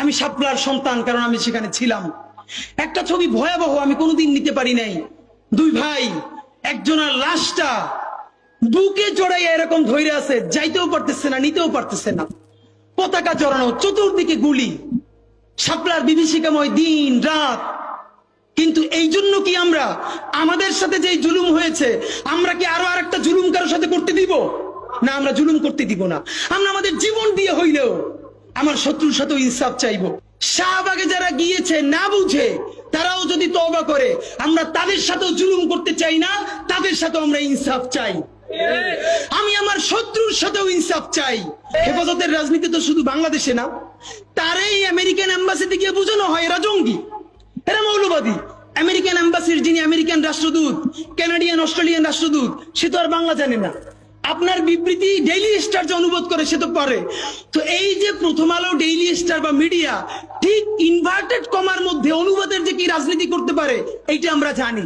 আমি শাপলার সন্তান, কারণ আমি সেখানে ছিলাম। একটা ছবি ভয়াবহ, আমি কোনোদিন নিতে পারি নাই। দুই ভাই, একজনের লাশটা বুকে জড়াইয়া এরকম ধরে আছে, যাইতেও পারতেছে না, নিতেও পারতেছে না। পতাকা জড়ানো, চতুর্দিকে গুলি, শাপলার বিভীষিকাময় দিন রাত। কিন্তু এই জন্য কি আমরা আমাদের সাথে যে জুলুম হয়েছে, আমরা কি আরো আরেকটা জুলুম কারোর সাথে করতে দিব? না, আমরা জুলুম করতে দিব না। আমরা আমাদের জীবন দিয়ে হইলেও আমার শত্রুর সাথেও ইনসাফ চাইবো। শাহবাগে যারা গিয়েছে না বুঝে, তারাও যদি তওবা করে, আমরা তাদের সাথেও জুলুম করতে চাই না, তাদের সাথেও আমরা ইনসাফ চাই। আমি আমার শত্রুর সাথেও ইনসাফ চাই। হেফাজতের রাজনীতি তো শুধু বাংলাদেশে না, তারাই আমেরিকান এম্বাসিতে গিয়ে বোঝানো হয় এরা জঙ্গি, এরা মৌলবাদী। আমেরিকান এম্বাসির যিনি আমেরিকান রাষ্ট্রদূত, কানাডিয়ান অস্ট্রেলিয়ান রাষ্ট্রদূত, সে তো আর বাংলা জানে না। আপনার বিবৃতি ডেইলি স্টার যে অনুবাদ করে সে তো পারে। তো এই যে প্রথম আলো, ডেইলি স্টার বা মিডিয়া ঠিক ইনভার্টেড কমার মধ্যে অনুবাদের যে কি রাজনীতি করতে পারে, এইটা আমরা জানি।